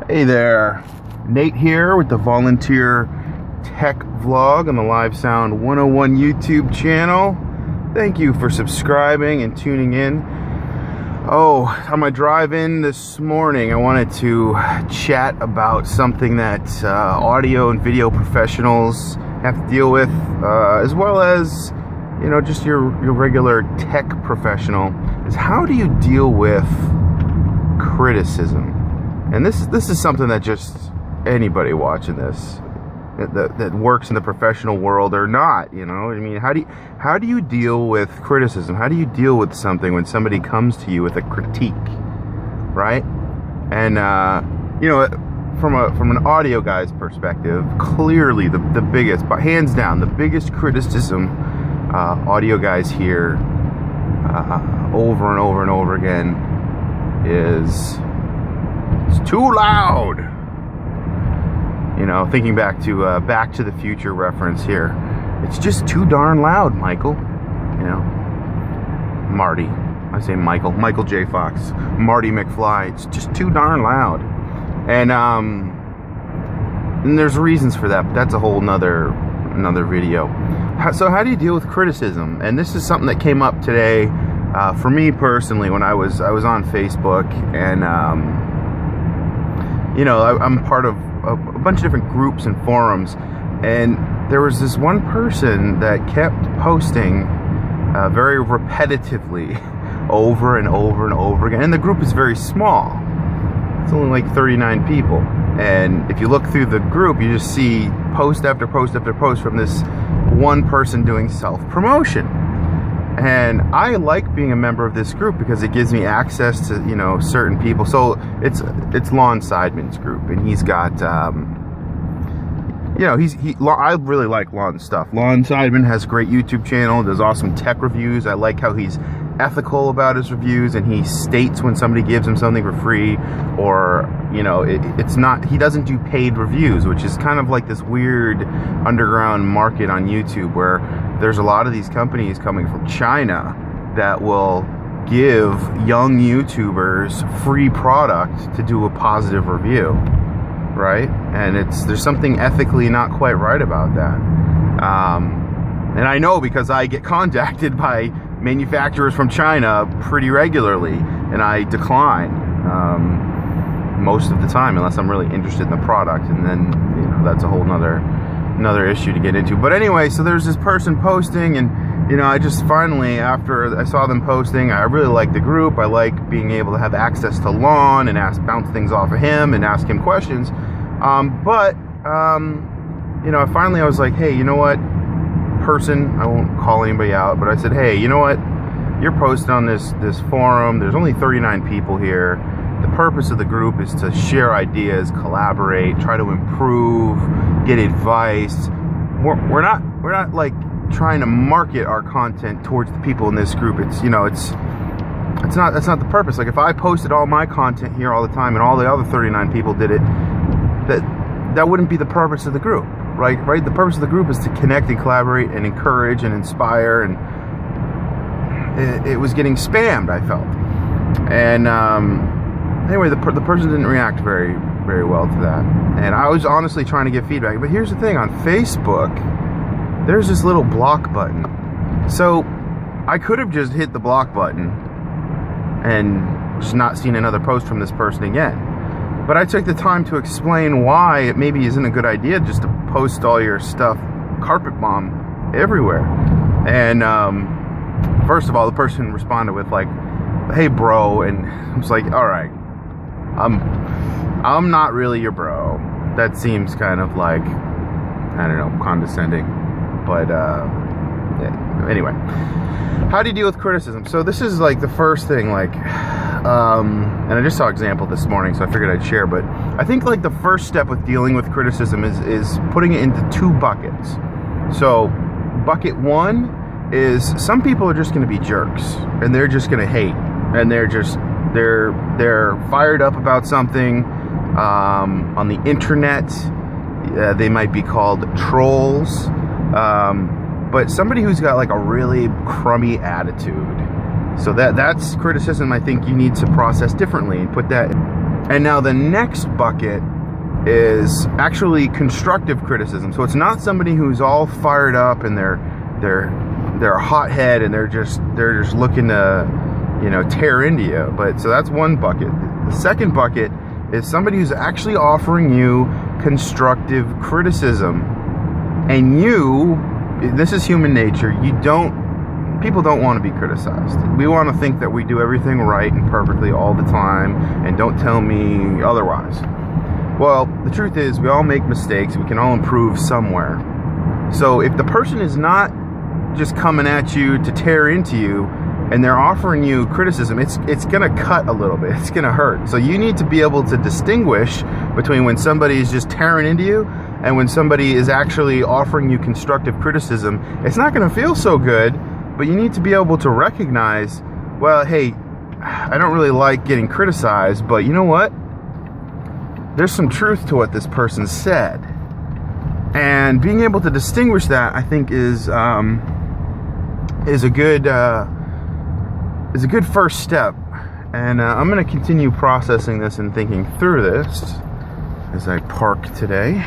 Hey there, Nate here with the Volunteer Tech Vlog on the Live Sound 101 YouTube channel. Thank you for subscribing and tuning in. Oh, on my drive in this morning, I wanted to chat about something that audio and video professionals have to deal with, as well as, you know, just your regular tech professional, is how do you deal with criticism? And this is something that just anybody watching this that works in the professional world or not, you know, I mean, how do you deal with criticism? How do you deal with something when somebody comes to you with a critique, right? And you know, from an audio guy's perspective, clearly the biggest, but hands down, the biggest criticism audio guys hear over and over and over again is, "It's too loud." You know, thinking back to Back to the Future reference here. "It's just too darn loud, Michael." You know, Marty. I say Michael. Michael J. Fox. Marty McFly. "It's just too darn loud." And there's reasons for that, but that's a whole another video. So how do you deal with criticism? And this is something that came up today for me personally when I was on Facebook, and you know, I'm part of a bunch of different groups and forums, and there was this one person that kept posting very repetitively over and over and over again, and the group is very small. It's only like 39 people, and if you look through the group, you just see post after post after post from this one person doing self-promotion. And I like being a member of this group because it gives me access to, you know, certain people. So it's Lon Seidman's group, and he's got, you know, I really like Lon's stuff. Lon Seidman has a great YouTube channel, does awesome tech reviews. I like how he's ethical about his reviews, and he states when somebody gives him something for free, or, you know, it's not, he doesn't do paid reviews, which is kind of like this weird underground market on YouTube where there's a lot of these companies coming from China that will give young YouTubers free product to do a positive review, right? And there's something ethically not quite right about that. And I know because I get contacted by manufacturers from China pretty regularly, and I decline most of the time unless I'm really interested in the product, and then, you know, that's a whole another issue to get into. But anyway, so there's this person posting, and, you know, I just finally, after I saw them posting, I really like the group. I like being able to have access to Lon and bounce things off of him and ask him questions. You know, finally I was like, hey, you know what, person, I won't call anybody out, but I said, hey, you know what, you're posting on this forum, there's only 39 people here. The purpose of the group is to share ideas, collaborate, try to improve, get advice. We're not like trying to market our content towards the people in this group. It's, you know, that's not the purpose. Like, if I posted all my content here all the time and all the other 39 people did it, that wouldn't be the purpose of the group, right? The purpose of the group is to connect and collaborate and encourage and inspire, and it was getting spammed, I felt. And anyway, the person didn't react very, very well to that. And I was honestly trying to get feedback. But here's the thing, on Facebook, there's this little block button. So I could have just hit the block button and just not seen another post from this person again. But I took the time to explain why it maybe isn't a good idea just to post all your stuff, carpet bomb, everywhere. And first of all, the person responded with like, "Hey bro," and I was like, all right, I'm not really your bro. That seems kind of like, I don't know, condescending. But yeah. Anyway, how do you deal with criticism? So this is like the first thing, like, and I just saw an example this morning, so I figured I'd share. But I think like the first step with dealing with criticism is putting it into two buckets. So bucket one is, some people are just going to be jerks, and they're just going to hate, and they're fired up about something on the internet. They might be called trolls, but somebody who's got like a really crummy attitude. So that's criticism I think you need to process differently and put that And now the next bucket is actually constructive criticism. So it's not somebody who's all fired up and they're a hothead and they're just looking to, you know, tear into you. But so that's one bucket. The second bucket is somebody who's actually offering you constructive criticism. And this is human nature. People don't want to be criticized. We want to think that we do everything right and perfectly all the time, and don't tell me otherwise. Well, the truth is, we all make mistakes. We can all improve somewhere. So if the person is not just coming at you to tear into you, and they're offering you criticism, it's gonna cut a little bit. It's gonna hurt. So you need to be able to distinguish between when somebody is just tearing into you and when somebody is actually offering you constructive criticism. It's not gonna feel so good, but you need to be able to recognize, well, hey, I don't really like getting criticized, but you know what? There's some truth to what this person said. And being able to distinguish that, I think, is a good first step. And I'm going to continue processing this and thinking through this as I park today.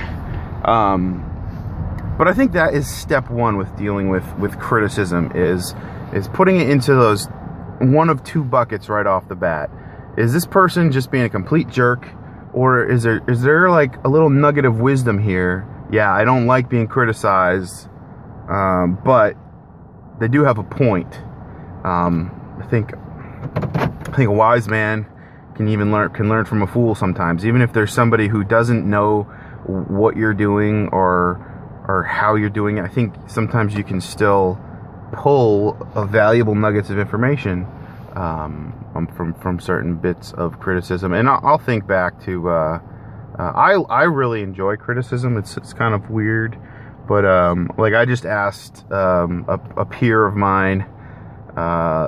But I think that is step one with dealing with criticism, is putting it into those one of two buckets right off the bat. Is this person just being a complete jerk, or is there like a little nugget of wisdom here? Yeah, I don't like being criticized, but they do have a point. I think a wise man can learn from a fool sometimes, even if there's somebody who doesn't know what you're doing or how you're doing it. I think sometimes you can still pull valuable nuggets of information from certain bits of criticism. And I'll think back to I really enjoy criticism. It's kind of weird, but like I just asked a peer of mine,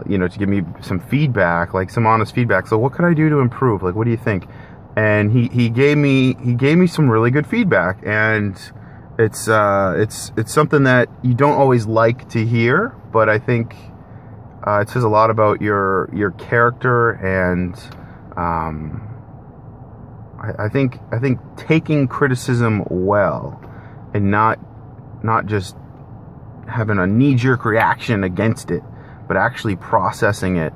you know, to give me some feedback, like some honest feedback. So what could I do to improve? Like, what do you think? And he gave me some really good feedback, and it's something that you don't always like to hear, but I think it says a lot about your character, and I think taking criticism well and not just having a knee-jerk reaction against it, but actually processing it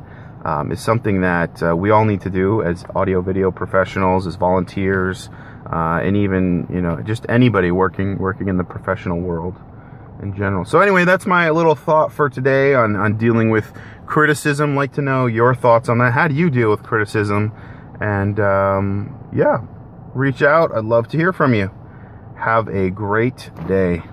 is something that we all need to do as audio-video professionals, as volunteers, and even, you know, just anybody working in the professional world in general. So anyway, that's my little thought for today on dealing with criticism. I'd like to know your thoughts on that. How do you deal with criticism? And yeah, reach out. I'd love to hear from you. Have a great day.